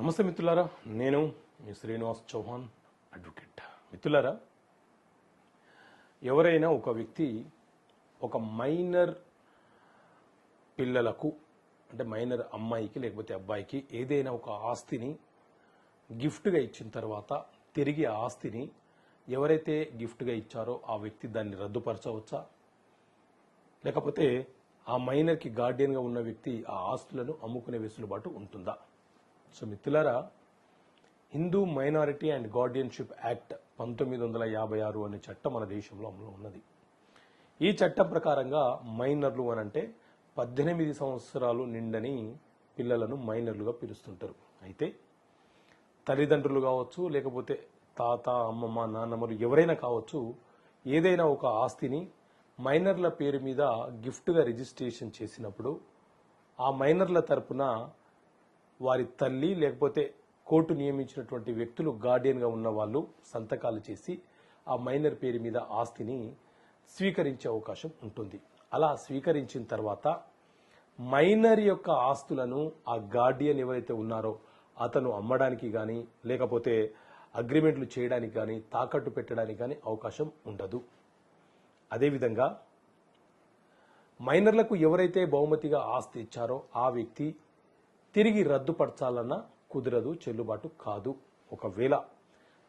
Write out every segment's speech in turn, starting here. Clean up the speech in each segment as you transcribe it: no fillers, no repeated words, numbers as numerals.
నమస్తే మిత్రులారా, నేను మీ శ్రీనివాస్ చౌహాన్ అడ్వకేట్. మిత్రులారా, ఎవరైనా ఒక వ్యక్తి ఒక మైనర్ పిల్లలకు అంటే మైనర్ అమ్మాయికి లేకపోతే అబ్బాయికి ఏదైనా ఒక ఆస్తిని గిఫ్ట్గా ఇచ్చిన తర్వాత తిరిగి ఆ ఆస్తిని ఎవరైతే గిఫ్ట్గా ఇచ్చారో ఆ వ్యక్తి దాన్ని రద్దుపరచవచ్చా, లేకపోతే ఆ మైనర్కి గార్డియన్గా ఉన్న వ్యక్తి ఆ ఆస్తులను అమ్ముకునే వెసులుబాటు ఉంటుందా? సో మిత్రులారా, Hindu minority and guardianship act 1956 అనే చట్టం మన దేశంలో అమలు ఉన్నది. ఈ చట్టం ప్రకారంగా మైనర్లు అనంటే 18 సంవత్సరాలు నిండని పిల్లలను మైనర్లుగా పిలుస్తుంటారు. అయితే తల్లిదండ్రులు కావచ్చు, లేకపోతే తాత, అమ్మమ్మ, నాన్నమ్మలు ఎవరైనా కావచ్చు, ఏదైనా ఒక ఆస్తిని మైనర్ల పేరు మీద గిఫ్ట్గా రిజిస్ట్రేషన్ చేసినప్పుడు ఆ మైనర్ల తరపున వారి తల్లి లేకపోతే కోర్టు నియమించినటువంటి వ్యక్తులు గార్డియన్గా ఉన్న వాళ్ళు సంతకాలు చేసి ఆ మైనర్ పేరు మీద ఆస్తిని స్వీకరించే అవకాశం ఉంటుంది. అలా స్వీకరించిన తర్వాత మైనర్ యొక్క ఆస్తులను ఆ గార్డియన్ ఎవరైతే ఉన్నారో అతను అమ్మడానికి కానీ లేకపోతే అగ్రిమెంట్లు చేయడానికి కానీ తాకట్టు పెట్టడానికి కానీ అవకాశం ఉండదు. అదేవిధంగా మైనర్లకు ఎవరైతే బహుమతిగా ఆస్తి ఇచ్చారో ఆ వ్యక్తి తిరిగి రద్దుపరచాలన్నా కుదరదు, చెల్లుబాటు కాదు. ఒకవేళ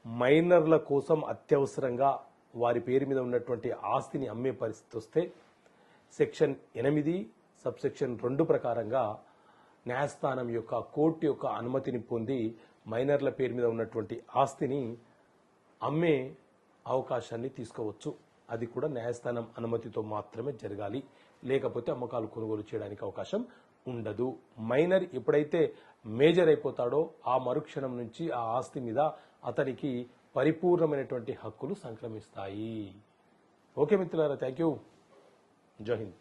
మైనర్ల కోసం అత్యవసరంగా వారి పేరు మీద ఉన్నటువంటి ఆస్తిని అమ్మే పరిస్థితి వస్తే సెక్షన్ 8 సబ్సెక్షన్ 2 ప్రకారంగా న్యాయస్థానం యొక్క కోర్టు యొక్క అనుమతిని పొంది మైనర్ల పేరు మీద ఉన్నటువంటి ఆస్తిని అమ్మే అవకాశాన్ని తీసుకోవచ్చు. అది కూడా న్యాయస్థానం అనుమతితో మాత్రమే జరగాలి, లేకపోతే అమ్మకాలు కొనుగోలు చేయడానికి అవకాశం ఉండదు. మైనర్ ఎప్పుడైతే మేజర్ అయిపోతాడో ఆ మరుక్షణం నుంచి ఆ ఆస్తి మీద అతనికి పరిపూర్ణమైనటువంటి హక్కులు సంక్రమిస్తాయి. ఓకే మిత్రులారా, థ్యాంక్ యూ. జై హింద్.